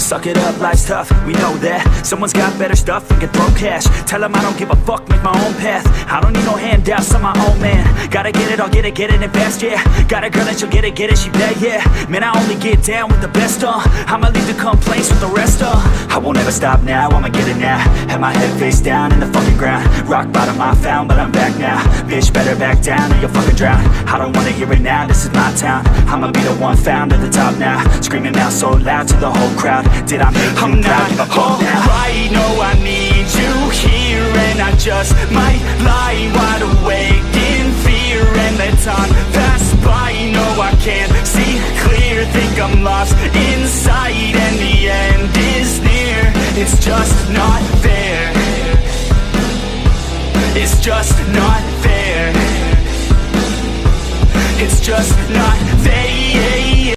Suck it up, life's tough, we know that. Someone's got better stuff and can throw cash. Tell them I don't give a fuck, make my own path. I don't need no handouts, I'm my own man. Gotta get it, I'll get it in fast, yeah. Got a girl and she'll get it, she bad, yeah. Man, I only get down with the best, I'ma leave the complaints with the rest, I won't ever stop now, I'ma get it now. Have my head face down in the fucking ground. Rock bottom I found, but I'm back now. Bitch, better back down or you'll fucking drown. I don't wanna hear it now, this is my town. I'ma be the one found at the top now. Screaming out so loud to the whole crowd. Did I make you proud? Give a fuck now. Right, no, I need you here, and I just might lie wide awake in fear and let time pass by. No, I can't see clear, think I'm lost inside, and the end is near. It's just not fair. It's just not fair. It's just not fair.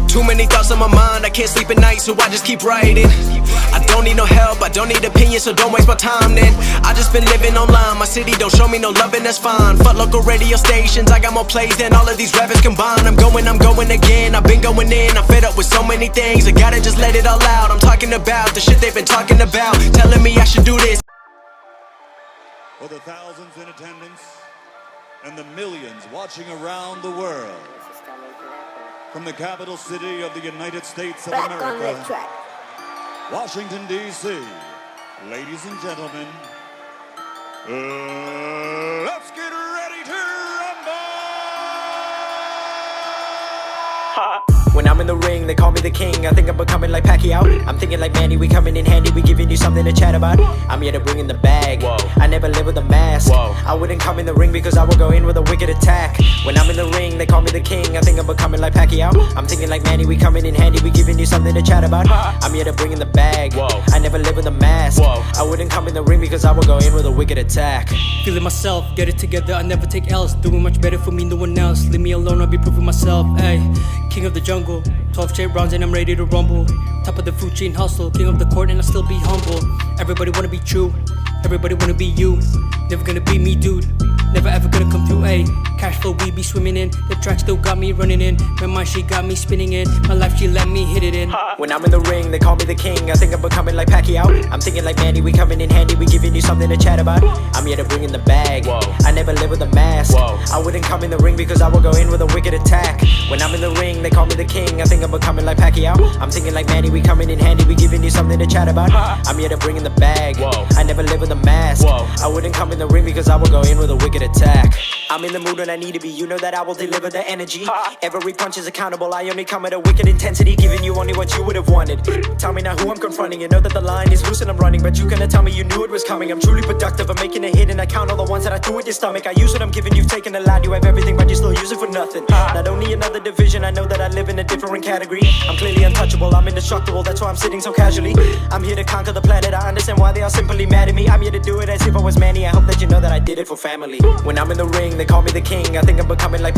Too many thoughts on my mind, I can't sleep at night, so I just keep writing. I don't need no help, I don't need opinions, so don't waste my time then. I just been living online, my city don't show me no love and that's fine. Fuck local radio stations, I got more plays than all of these rappers combined. I'm going again, I've been going in, I'm fed up with so many things. I gotta just let it all out, I'm talking about the shit they've been talking about, telling me I should do this. For the thousands in attendance and the millions watching around the world, from the capital city of the United States of America, Washington, D.C., ladies and gentlemen, let's get ready to I'm in the ring, they call me the king. I think I'm becoming like Pacquiao. I'm thinking like Manny, we coming in handy. We giving you something to chat about. I'm here to bring in the bag. I never live with a mask. I wouldn't come in the ring because I will go in with a wicked attack. When I'm in the ring, they call me the king. I think I'm becoming like Pacquiao. I'm thinking like Manny, we coming in handy. We giving you something to chat about. I'm here to bring in the bag. I never live with a mask. I wouldn't come in the ring because I will go in with a wicked attack. Feeling myself, get it together, I never take L's. Doing much better for me, no one else. Leave me alone, I'll be proving myself. Ay, king of the jungle, 12 straight rounds and I'm ready to rumble. Top of the food chain hustle, king of the court and I'll still be humble. Everybody wanna be true, everybody wanna be you. Never gonna be me, dude. Never ever gonna come through, ayy. Cash flow, we be swimming in. The track still got me running in. My mind, she got me spinning in. My life, she let me hit it in. When I'm in the ring, they call me the king. I think I'm becoming like Pacquiao. I'm thinking like Manny, we coming in handy. We giving you something to chat about. I'm here to bring in the bag. I never live with a mask. I wouldn't come in the ring because I will go in with a wicked attack. When I'm in the ring, they call me the king. I think I'm becoming like Pacquiao. I'm thinking like Manny, we coming in handy. We giving you something to chat about. I'm here to bring in the bag. I never live with a mask. I wouldn't come in the ring because I will go in with a wicked attack. I'm in the mood when I need to be. You know that I will deliver the energy. Every punch is accountable. I only come at a wicked intensity, giving you only what you would have wanted. Tell me now who I'm confronting. You know that the line is loose and I'm running, but you gonna tell me you knew it was coming. I'm truly productive. I'm making a hit and I count all the ones that I threw at your stomach. I use what I'm giving. You've taken a lot. You have everything, but you still use it for nothing. Not only another division. I know that I live in a different category. I'm clearly untouchable. I'm indestructible. That's why I'm sitting so casually. I'm here to conquer the planet. I understand why they are simply mad at me. I'm here to do it as if I was Manny. I hope that you know that I did it for family. When I'm in the ring, they call me the king. I think I'm becoming like